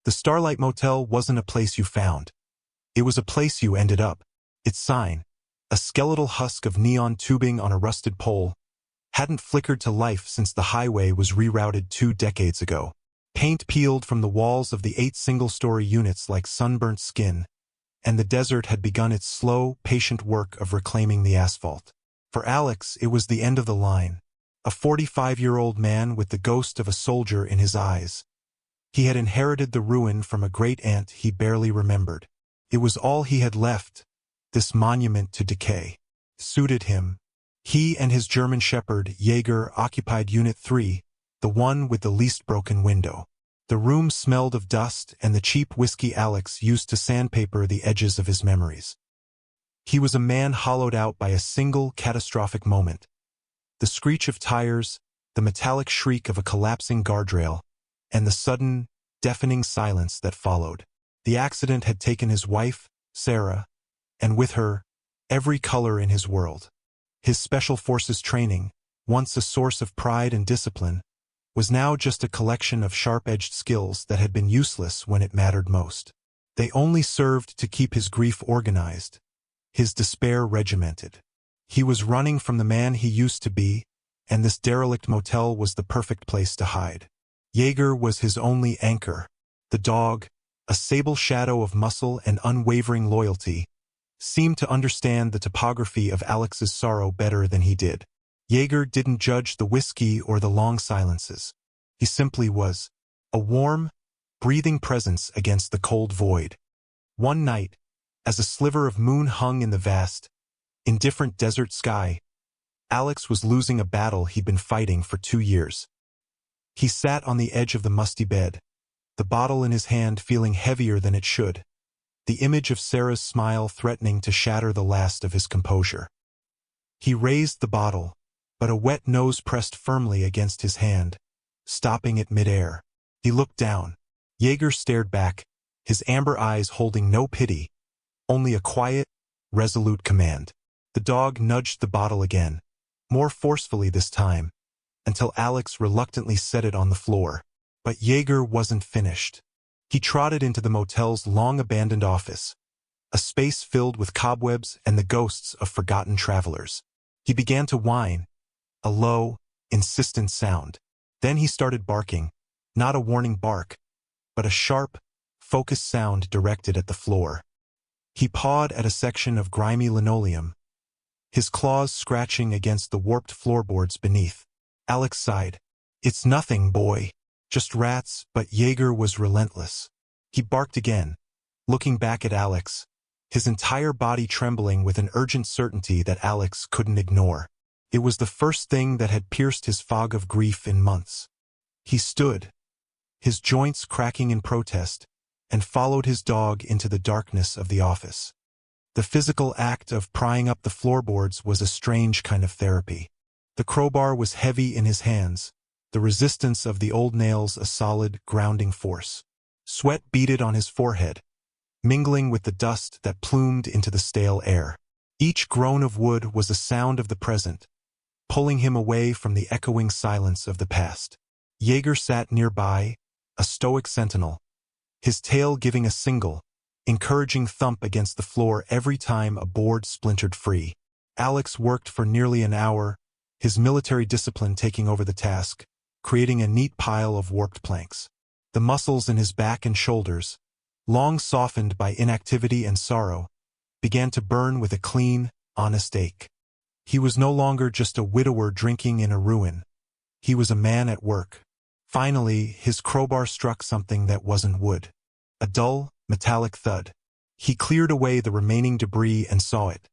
The Starlight Motel wasn't a place you found. It was a place you ended up. Its sign, a skeletal husk of neon tubing on a rusted pole, hadn't flickered to life since the highway was rerouted 2 decades ago. Paint peeled from the walls of the 8 single-story units like sunburnt skin, and the desert had begun its slow, patient work of reclaiming the asphalt. For Alex, it was the end of the line. A 45-year-old man with the ghost of a soldier in his eyes. He had inherited the ruin from a great-aunt he barely remembered. It was all he had left, this monument to decay. Suited him. He and his German shepherd, Jaeger, occupied Unit 3, the one with the least broken window. The room smelled of dust and the cheap whiskey Alex used to sandpaper the edges of his memories. He was a man hollowed out by a single catastrophic moment. The screech of tires, the metallic shriek of a collapsing guardrail, and the sudden, deafening silence that followed. The accident had taken his wife, Sarah, and with her, every color in his world. His Special Forces training, once a source of pride and discipline, was now just a collection of sharp-edged skills that had been useless when it mattered most. They only served to keep his grief organized, his despair regimented. He was running from the man he used to be, and this derelict motel was the perfect place to hide. Jaeger was his only anchor. The dog, a sable shadow of muscle and unwavering loyalty, seemed to understand the topography of Alex's sorrow better than he did. Jaeger didn't judge the whiskey or the long silences. He simply was, a warm, breathing presence against the cold void. One night, as a sliver of moon hung in the vast, indifferent desert sky, Alex was losing a battle he'd been fighting for 2 years. He sat on the edge of the musty bed, the bottle in his hand feeling heavier than it should, the image of Sarah's smile threatening to shatter the last of his composure. He raised the bottle, but a wet nose pressed firmly against his hand, stopping it midair. He looked down. Jaeger stared back, his amber eyes holding no pity, only a quiet, resolute command. The dog nudged the bottle again, more forcefully this time, until Alex reluctantly set it on the floor. But Jaeger wasn't finished. He trotted into the motel's long-abandoned office, a space filled with cobwebs and the ghosts of forgotten travelers. He began to whine, a low, insistent sound. Then he started barking, not a warning bark, but a sharp, focused sound directed at the floor. He pawed at a section of grimy linoleum, his claws scratching against the warped floorboards beneath. Alex sighed. "It's nothing, boy. Just rats," but Jaeger was relentless. He barked again, looking back at Alex, his entire body trembling with an urgent certainty that Alex couldn't ignore. It was the first thing that had pierced his fog of grief in months. He stood, his joints cracking in protest, and followed his dog into the darkness of the office. The physical act of prying up the floorboards was a strange kind of therapy. The crowbar was heavy in his hands, the resistance of the old nails a solid, grounding force. Sweat beaded on his forehead, mingling with the dust that plumed into the stale air. Each groan of wood was a sound of the present, pulling him away from the echoing silence of the past. Jaeger sat nearby, a stoic sentinel, his tail giving a single, encouraging thump against the floor every time a board splintered free. Alex worked for nearly an hour, his military discipline taking over the task, creating a neat pile of warped planks. The muscles in his back and shoulders, long softened by inactivity and sorrow, began to burn with a clean, honest ache. He was no longer just a widower drinking in a ruin. He was a man at work. Finally, his crowbar struck something that wasn't wood. A dull, metallic thud. He cleared away the remaining debris and saw it.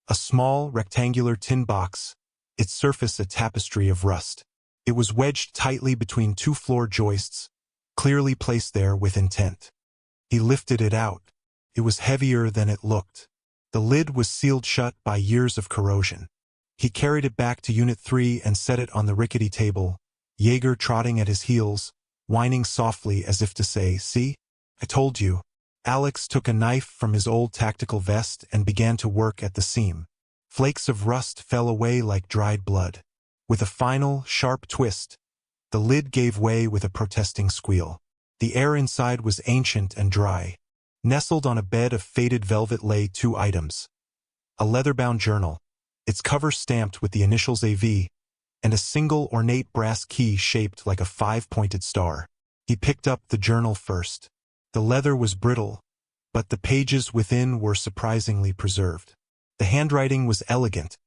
A small, rectangular tin box, its surface a tapestry of rust. It was wedged tightly between 2 floor joists, clearly placed there with intent. He lifted it out. It was heavier than it looked. The lid was sealed shut by years of corrosion. He carried it back to Unit 3 and set it on the rickety table, Jaeger trotting at his heels, whining softly as if to say, "See? I told you." Alex took a knife from his old tactical vest and began to work at the seam. Flakes of rust fell away like dried blood. With a final, sharp twist, the lid gave way with a protesting squeal. The air inside was ancient and dry. Nestled on a bed of faded velvet lay 2 items. A leather-bound journal, its cover stamped with the initials AV, and a single ornate brass key shaped like a 5-pointed star. He picked up the journal first. The leather was brittle, but the pages within were surprisingly preserved. The handwriting was elegant,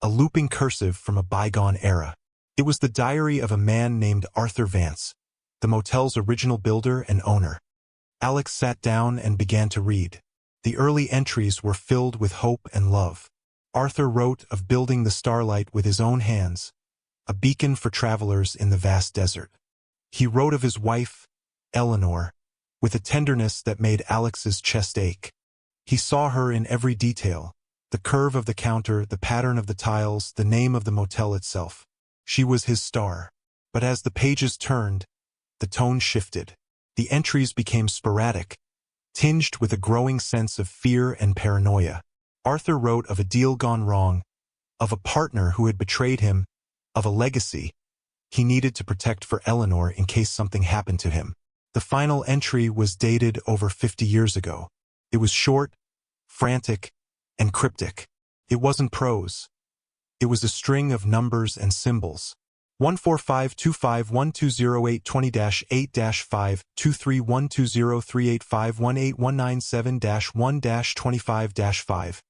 a looping cursive from a bygone era. It was the diary of a man named Arthur Vance, the motel's original builder and owner. Alex sat down and began to read. The early entries were filled with hope and love. Arthur wrote of building the Starlight with his own hands, a beacon for travelers in the vast desert. He wrote of his wife, Eleanor, with a tenderness that made Alex's chest ache. He saw her in every detail, the curve of the counter, the pattern of the tiles, the name of the motel itself. She was his star. But as the pages turned, the tone shifted. The entries became sporadic, tinged with a growing sense of fear and paranoia. Arthur wrote of a deal gone wrong, of a partner who had betrayed him, of a legacy he needed to protect for Eleanor in case something happened to him. The final entry was dated over 50 years ago. It was short, frantic, and cryptic. It wasn't prose. It was a string of numbers and symbols. 14525120820-8-5 2312038518197-1-25-5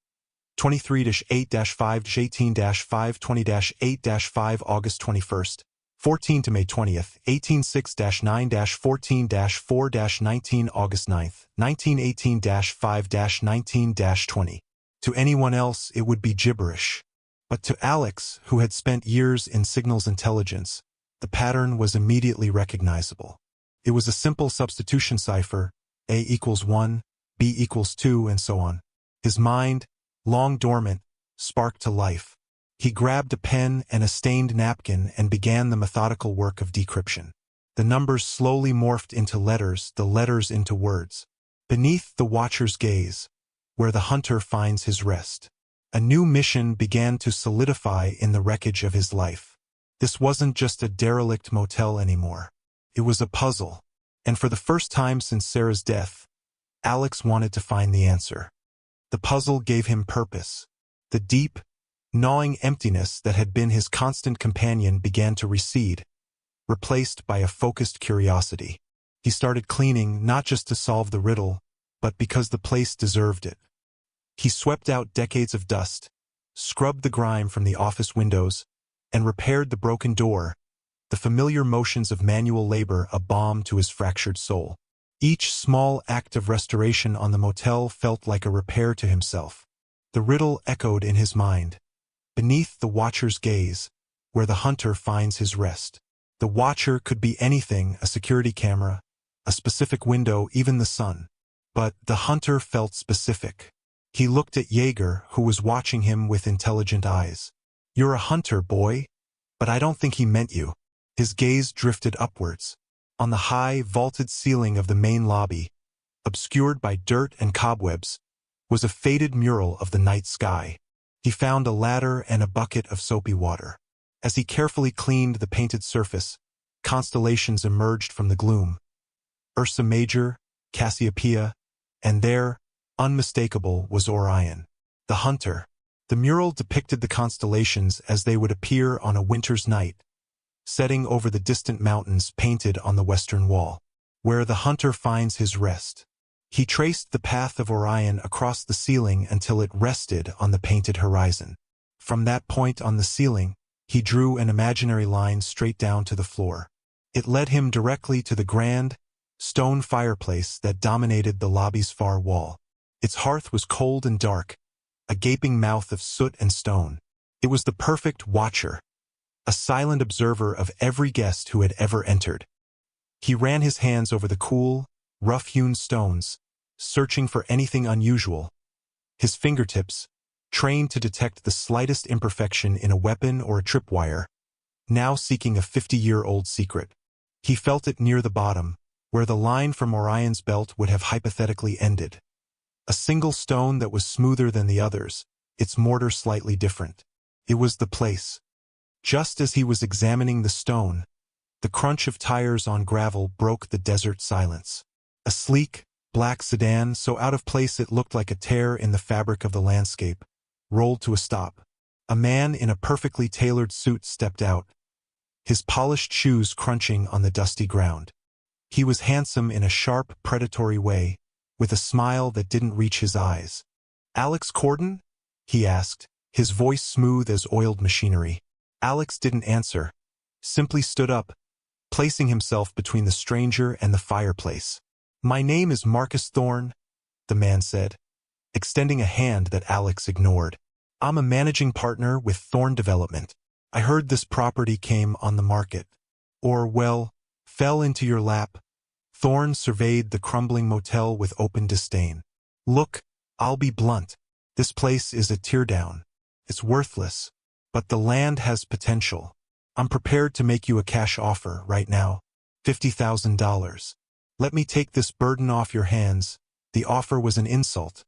23-8-5-18-5 August 21st 14 to May 20th 186-9-14-4-19 August 9th 1918-5-19-20. To anyone else it would be gibberish. But to Alex, who had spent years in signals intelligence, the pattern was immediately recognizable. It was a simple substitution cipher, A equals 1, B equals 2, and so on. His mind, long dormant, sparked to life. He grabbed a pen and a stained napkin and began the methodical work of decryption. The numbers slowly morphed into letters, the letters into words. Beneath the watcher's gaze, where the hunter finds his rest. A new mission began to solidify in the wreckage of his life. This wasn't just a derelict motel anymore. It was a puzzle. And for the first time since Sarah's death, Alex wanted to find the answer. The puzzle gave him purpose. The deep, gnawing emptiness that had been his constant companion began to recede, replaced by a focused curiosity. He started cleaning not just to solve the riddle, but because the place deserved it. He swept out decades of dust, scrubbed the grime from the office windows, and repaired the broken door, the familiar motions of manual labor a balm to his fractured soul. Each small act of restoration on the motel felt like a repair to himself. The riddle echoed in his mind. Beneath the watcher's gaze, where the hunter finds his rest. The watcher could be anything, a security camera, a specific window, even the sun. But the hunter felt specific. He looked at Jaeger, who was watching him with intelligent eyes. "You're a hunter, boy, but I don't think he meant you." His gaze drifted upwards. On the high, vaulted ceiling of the main lobby, obscured by dirt and cobwebs, was a faded mural of the night sky. He found a ladder and a bucket of soapy water. As he carefully cleaned the painted surface, constellations emerged from the gloom. Ursa Major, Cassiopeia, and there, unmistakable, was Orion, the hunter. The mural depicted the constellations as they would appear on a winter's night, setting over the distant mountains painted on the western wall, where the hunter finds his rest. He traced the path of Orion across the ceiling until it rested on the painted horizon. From that point on the ceiling, he drew an imaginary line straight down to the floor. It led him directly to the grand, stone fireplace that dominated the lobby's far wall. Its hearth was cold and dark, a gaping mouth of soot and stone. It was the perfect watcher, a silent observer of every guest who had ever entered. He ran his hands over the cool, rough-hewn stones, searching for anything unusual. His fingertips, trained to detect the slightest imperfection in a weapon or a tripwire, now seeking a 50-year-old secret. He felt it near the bottom, where the line from Orion's belt would have hypothetically ended. A single stone that was smoother than the others, its mortar slightly different. It was the place. Just as he was examining the stone, The crunch of tires on gravel broke the desert silence. A sleek, black sedan, so out of place it looked like a tear in the fabric of the landscape, rolled to a stop. A man in a perfectly tailored suit stepped out, his polished shoes crunching on the dusty ground. He was handsome in a sharp, predatory way, with a smile that didn't reach his eyes. "Alex Corden?" he asked, his voice smooth as oiled machinery. Alex didn't answer, simply stood up, placing himself between the stranger and the fireplace. "My name is Marcus Thorne," the man said, extending a hand that Alex ignored. "I'm a managing partner with Thorne Development. I heard this property came on the market. Or, well, fell into your lap." Thorne surveyed the crumbling motel with open disdain. "Look, I'll be blunt. This place is a teardown. It's worthless. But the land has potential. I'm prepared to make you a cash offer right now. $50,000. Let me take this burden off your hands." The offer was an insult,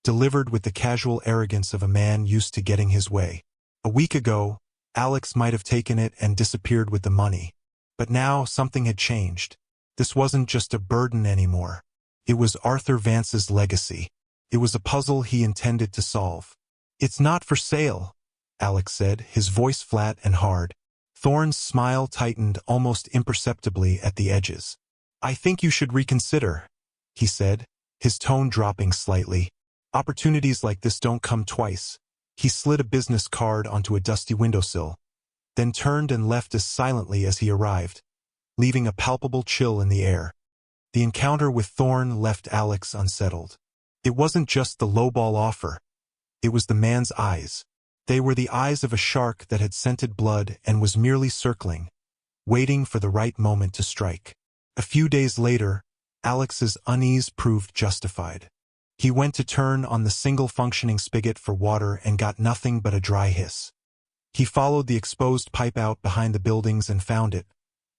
delivered with the casual arrogance of a man used to getting his way. A week ago, Alex might have taken it and disappeared with the money. But now something had changed. This wasn't just a burden anymore. It was Arthur Vance's legacy. It was a puzzle he intended to solve. "It's not for sale," Alex said, his voice flat and hard. Thorne's smile tightened almost imperceptibly at the edges. "I think you should reconsider," he said, his tone dropping slightly. "Opportunities like this don't come twice." He slid a business card onto a dusty windowsill, then turned and left as silently as he arrived, leaving a palpable chill in the air. The encounter with Thorne left Alex unsettled. It wasn't just the lowball offer. It was the man's eyes. They were the eyes of a shark that had scented blood and was merely circling, waiting for the right moment to strike. A few days later, Alex's unease proved justified. He went to turn on the single functioning spigot for water and got nothing but a dry hiss. He followed the exposed pipe out behind the buildings and found it,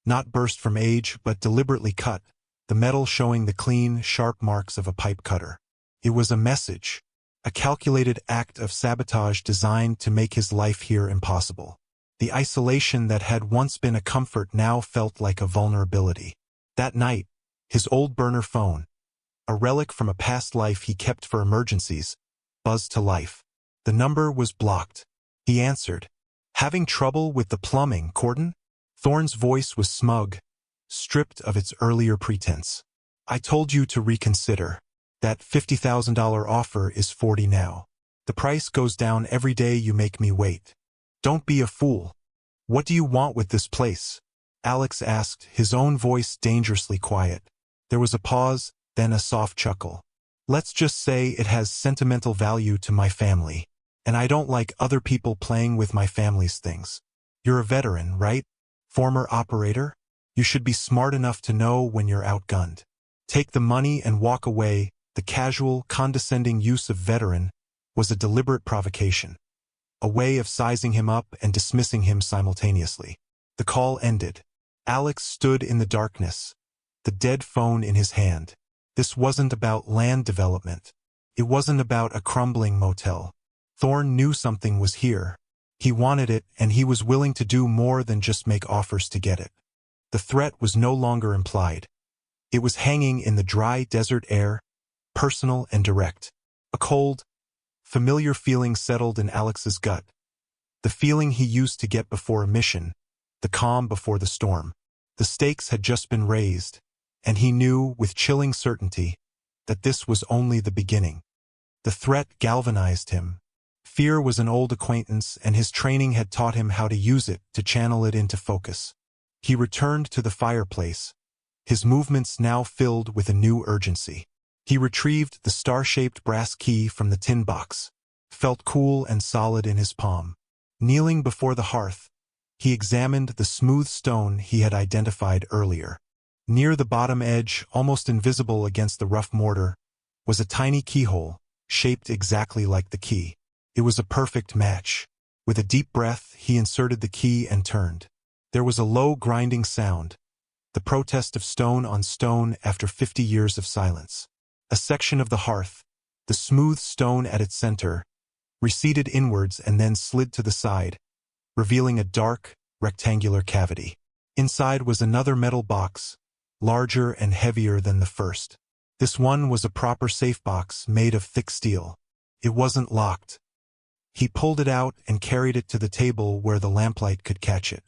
not burst from age but deliberately cut, the metal showing the clean, sharp marks of a pipe cutter. It was a message, a calculated act of sabotage designed to make his life here impossible. The isolation that had once been a comfort now felt like a vulnerability. That night, his old burner phone, a relic from a past life he kept for emergencies, buzzed to life. The number was blocked. He answered. "Having trouble with the plumbing, Corden?" Thorne's voice was smug, stripped of its earlier pretense. "I told you to reconsider. That $50,000 offer is $40 now. The price goes down every day you make me wait. Don't be a fool." "What do you want with this place?" Alex asked, his own voice dangerously quiet. There was a pause, then a soft chuckle. "Let's just say it has sentimental value to my family, and I don't like other people playing with my family's things. You're a veteran, right? Former operator? You should be smart enough to know when you're outgunned. Take the money and walk away." The casual, condescending use of veteran was a deliberate provocation, a way of sizing him up and dismissing him simultaneously. The call ended. Alex stood in the darkness, the dead phone in his hand. This wasn't about land development. It wasn't about a crumbling motel. Thorne knew something was here. He wanted it, and he was willing to do more than just make offers to get it. The threat was no longer implied. It was hanging in the dry desert air, personal and direct. A cold, familiar feeling settled in Alex's gut. The feeling he used to get before a mission, the calm before the storm. The stakes had just been raised, and he knew with chilling certainty that this was only the beginning. The threat galvanized him. Fear was an old acquaintance, and his training had taught him how to use it, to channel it into focus. He returned to the fireplace, his movements now filled with a new urgency. He retrieved the star-shaped brass key from the tin box, felt cool and solid in his palm. Kneeling before the hearth, he examined the smooth stone he had identified earlier. Near the bottom edge, almost invisible against the rough mortar, was a tiny keyhole, shaped exactly like the key. It was a perfect match. With a deep breath, he inserted the key and turned. There was a low grinding sound, the protest of stone on stone after 50 years of silence. A section of the hearth, the smooth stone at its center, receded inwards and then slid to the side, revealing a dark, rectangular cavity. Inside was another metal box, larger and heavier than the first. This one was a proper safe box made of thick steel. It wasn't locked. He pulled it out and carried it to the table where the lamplight could catch it.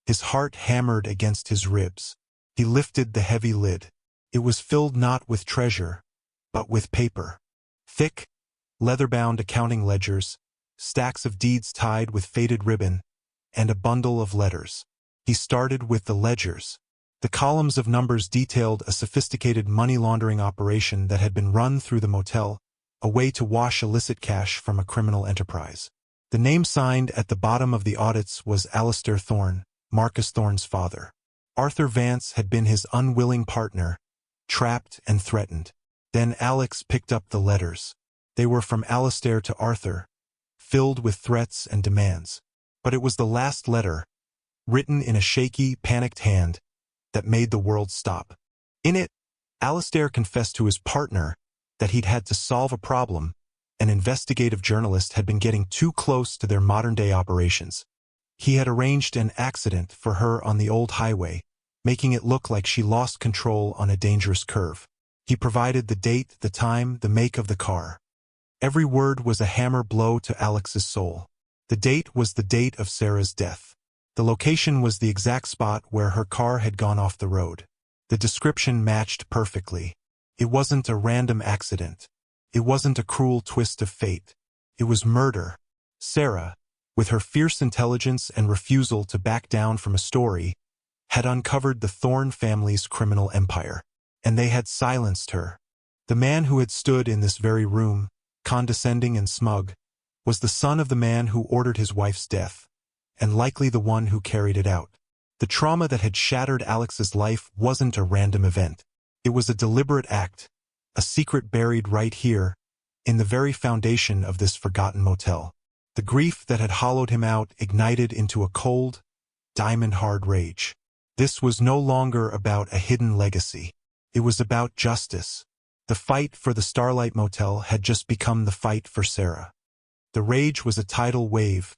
His heart hammered against his ribs. He lifted the heavy lid. It was filled not with treasure, but with paper. Thick, leather-bound accounting ledgers, stacks of deeds tied with faded ribbon, and a bundle of letters. He started with the ledgers. The columns of numbers detailed a sophisticated money laundering operation that had been run through the motel, a way to wash illicit cash from a criminal enterprise. The name signed at the bottom of the audits was Alistair Thorne, Marcus Thorne's father. Arthur Vance had been his unwilling partner, trapped and threatened. Then Alex picked up the letters. They were from Alistair to Arthur, filled with threats and demands. But it was the last letter, written in a shaky, panicked hand, that made the world stop. In it, Alistair confessed to his partner that he'd had to solve a problem. An investigative journalist had been getting too close to their modern-day operations. He had arranged an accident for her on the old highway, making it look like she lost control on a dangerous curve. He provided the date, the time, the make of the car. Every word was a hammer blow to Alex's soul. The date was the date of Sarah's death. The location was the exact spot where her car had gone off the road. The description matched perfectly. It wasn't a random accident. It wasn't a cruel twist of fate. It was murder. Sarah, with her fierce intelligence and refusal to back down from a story, had uncovered the Thorne family's criminal empire. And they had silenced her. The man who had stood in this very room, condescending and smug, was the son of the man who ordered his wife's death, and likely the one who carried it out. The trauma that had shattered Alex's life wasn't a random event. It was a deliberate act, a secret buried right here, in the very foundation of this forgotten motel. The grief that had hollowed him out ignited into a cold, diamond-hard rage. This was no longer about a hidden legacy. It was about justice. The fight for the Starlight Motel had just become the fight for Sarah. The rage was a tidal wave,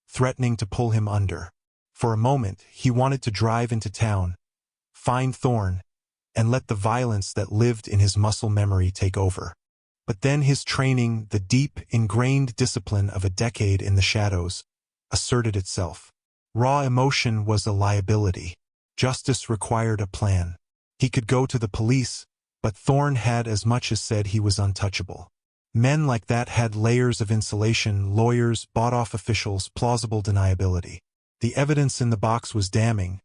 threatening to pull him under. For a moment, he wanted to drive into town, find Thorne, and let the violence that lived in his muscle memory take over. But then his training, the deep, ingrained discipline of a decade in the shadows, asserted itself. Raw emotion was a liability. Justice required a plan. He could go to the police, but Thorne had as much as said he was untouchable. Men like that had layers of insulation, lawyers, bought-off officials, plausible deniability. The evidence in the box was damning,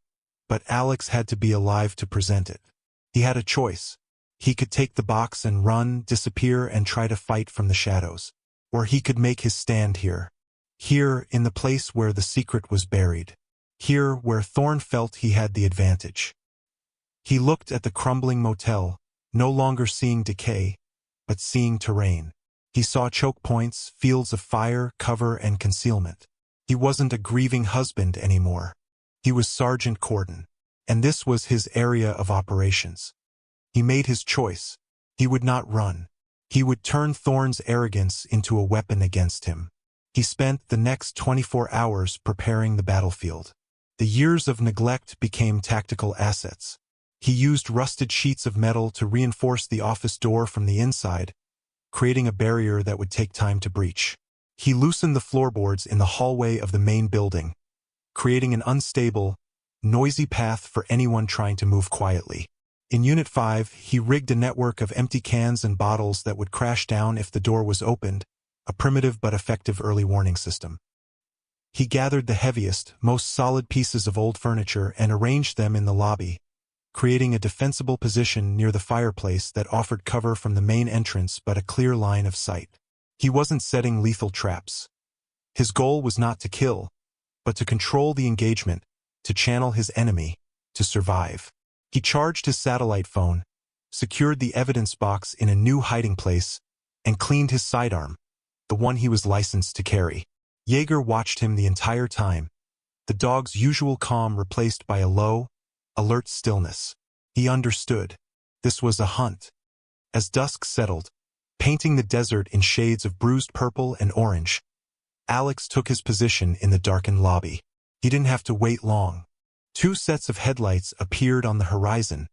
but Alex had to be alive to present it. He had a choice. He could take the box and run, disappear, and try to fight from the shadows. Or he could make his stand here. Here, in the place where the secret was buried. Here, where Thorne felt he had the advantage. He looked at the crumbling motel, no longer seeing decay, but seeing terrain. He saw choke points, fields of fire, cover, and concealment. He wasn't a grieving husband anymore. He was Sergeant Corden, and this was his area of operations. He made his choice. He would not run. He would turn Thorne's arrogance into a weapon against him. He spent the next 24 hours preparing the battlefield. The years of neglect became tactical assets. He used rusted sheets of metal to reinforce the office door from the inside, creating a barrier that would take time to breach. He loosened the floorboards in the hallway of the main building, creating an unstable, noisy path for anyone trying to move quietly. In Unit 5, he rigged a network of empty cans and bottles that would crash down if the door was opened, a primitive but effective early warning system. He gathered the heaviest, most solid pieces of old furniture and arranged them in the lobby, creating a defensible position near the fireplace that offered cover from the main entrance but a clear line of sight. He wasn't setting lethal traps. His goal was not to kill, but to control the engagement, to channel his enemy, to survive. He charged his satellite phone, secured the evidence box in a new hiding place, and cleaned his sidearm, the one he was licensed to carry. Jaeger watched him the entire time, the dog's usual calm replaced by a low, alert stillness. He understood. This was a hunt. As dusk settled, painting the desert in shades of bruised purple and orange, Alex took his position in the darkened lobby. He didn't have to wait long. Two sets of headlights appeared on the horizon,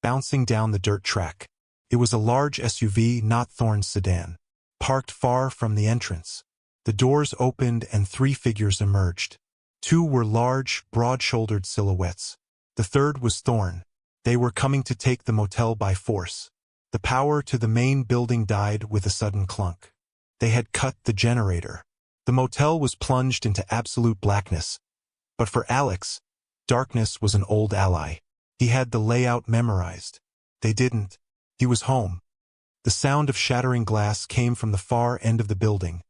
bouncing down the dirt track. It was a large SUV, not Thorne's sedan, parked far from the entrance. The doors opened and three figures emerged. Two were large, broad-shouldered silhouettes. The third was Thorne. They were coming to take the motel by force. The power to the main building died with a sudden clunk. They had cut the generator. The motel was plunged into absolute blackness. But for Alex, darkness was an old ally. He had the layout memorized. They didn't. He was home. The sound of shattering glass came from the far end of the building,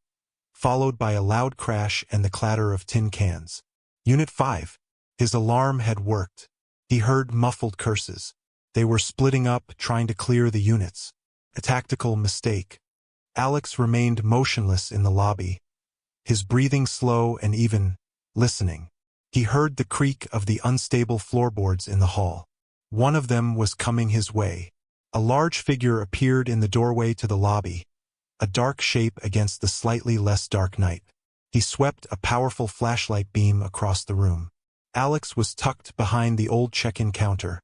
followed by a loud crash and the clatter of tin cans. Unit 5. His alarm had worked. He heard muffled curses. They were splitting up, trying to clear the units. A tactical mistake. Alex remained motionless in the lobby, his breathing slow and even, listening. He heard the creak of the unstable floorboards in the hall. One of them was coming his way. A large figure appeared in the doorway to the lobby, a dark shape against the slightly less dark night. He swept a powerful flashlight beam across the room. Alex was tucked behind the old check-in counter,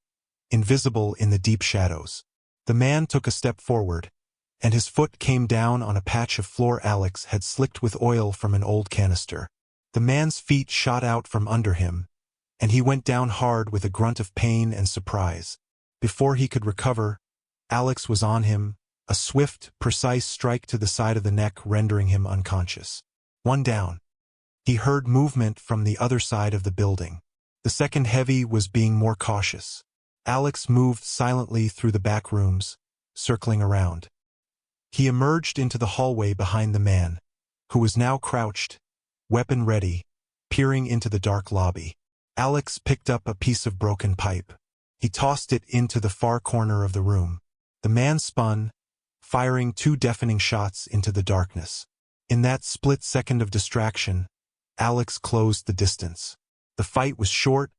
invisible in the deep shadows. The man took a step forward, and his foot came down on a patch of floor Alex had slicked with oil from an old canister. The man's feet shot out from under him, and he went down hard with a grunt of pain and surprise. Before he could recover, Alex was on him, a swift, precise strike to the side of the neck rendering him unconscious. One down. He heard movement from the other side of the building. The second heavy was being more cautious. Alex moved silently through the back rooms, circling around. He emerged into the hallway behind the man, who was now crouched, weapon ready, peering into the dark lobby. Alex picked up a piece of broken pipe. He tossed it into the far corner of the room. The man spun, firing two deafening shots into the darkness. In that split second of distraction, Alex closed the distance. The fight was short,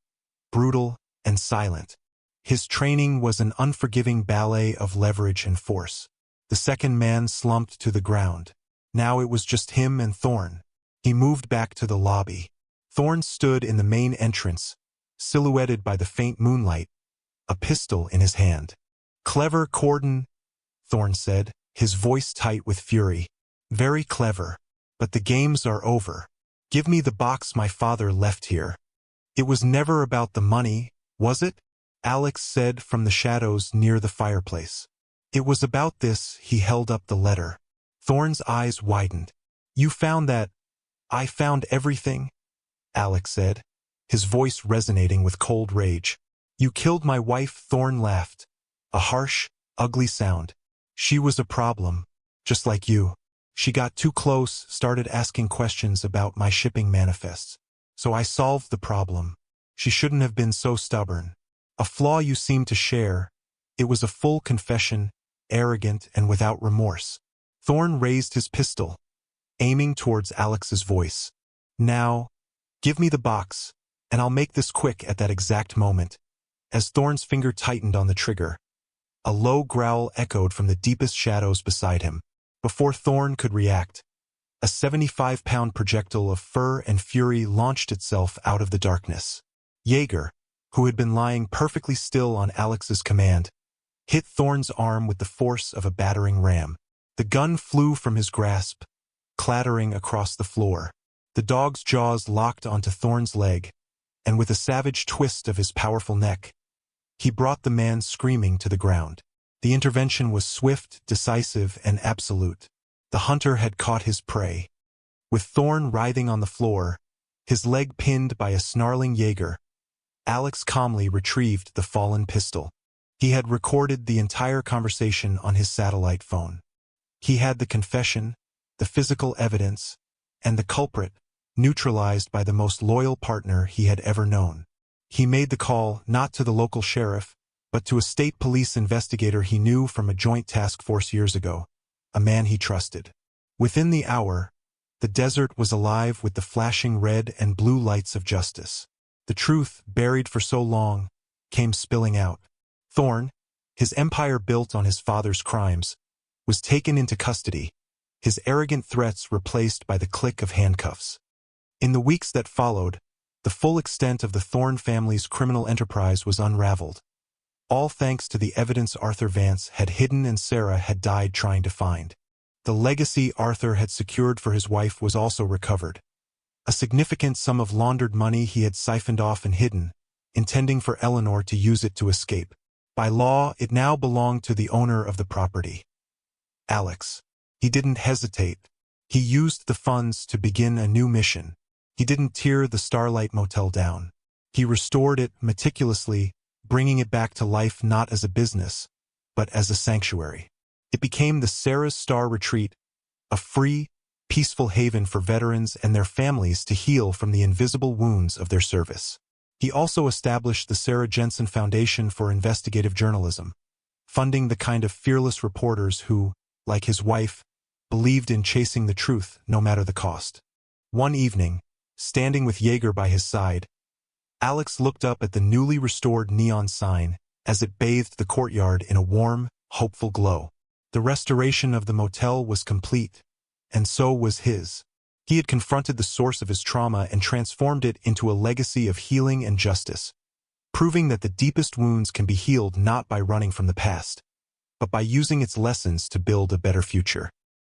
brutal, and silent. His training was an unforgiving ballet of leverage and force. The second man slumped to the ground. Now it was just him and Thorne. He moved back to the lobby. Thorne stood in the main entrance, silhouetted by the faint moonlight, a pistol in his hand. "Clever, Corden," Thorne said, his voice tight with fury. "Very clever. But the games are over. Give me the box my father left here." "It was never about the money, was it?" Alex said from the shadows near the fireplace. "It was about this." He held up the letter. Thorne's eyes widened. "You found that?" "I found everything," Alex said, his voice resonating with cold rage. "You killed my wife," Thorne laughed. A harsh, ugly sound. "She was a problem, just like you. She got too close, started asking questions about my shipping manifests. So I solved the problem. She shouldn't have been so stubborn. A flaw you seem to share. It was a full confession, arrogant and without remorse." Thorne raised his pistol, aiming towards Alex's voice. "Now, give me the box, and I'll make this quick." At that exact moment, as Thorne's finger tightened on the trigger, a low growl echoed from the deepest shadows beside him. Before Thorne could react, a 75-pound projectile of fur and fury launched itself out of the darkness. Jaeger, who had been lying perfectly still on Alex's command, hit Thorne's arm with the force of a battering ram. The gun flew from his grasp, clattering across the floor. The dog's jaws locked onto Thorne's leg, and with a savage twist of his powerful neck, he brought the man screaming to the ground. The intervention was swift, decisive, and absolute. The hunter had caught his prey. With Thorne writhing on the floor, his leg pinned by a snarling Jaeger, Alex calmly retrieved the fallen pistol. He had recorded the entire conversation on his satellite phone. He had the confession, the physical evidence, and the culprit, neutralized by the most loyal partner he had ever known. He made the call not to the local sheriff, but to a state police investigator he knew from a joint task force years ago, a man he trusted. Within the hour, the desert was alive with the flashing red and blue lights of justice. The truth, buried for so long, came spilling out. Thorne, his empire built on his father's crimes, was taken into custody, his arrogant threats replaced by the click of handcuffs. In the weeks that followed, The full extent of the Thorne family's criminal enterprise was unraveled, all thanks to the evidence Arthur Vance had hidden and Sarah had died trying to find. The legacy Arthur had secured for his wife was also recovered, a significant sum of laundered money he had siphoned off and hidden, intending for Eleanor to use it to escape. By law, it now belonged to the owner of the property, Alex. He didn't hesitate. He used the funds to begin a new mission. He didn't tear the Starlight Motel down. He restored it meticulously, bringing it back to life not as a business, but as a sanctuary. It became the Sarah's Star Retreat, a free, peaceful haven for veterans and their families to heal from the invisible wounds of their service. He also established the Sarah Jensen Foundation for Investigative Journalism, funding the kind of fearless reporters who, like his wife, believed in chasing the truth no matter the cost. One evening, standing with Yeager by his side, Alex looked up at the newly restored neon sign as it bathed the courtyard in a warm, hopeful glow. The restoration of the motel was complete, and so was his. He had confronted the source of his trauma and transformed it into a legacy of healing and justice, proving that the deepest wounds can be healed not by running from the past, but by using its lessons to build a better future.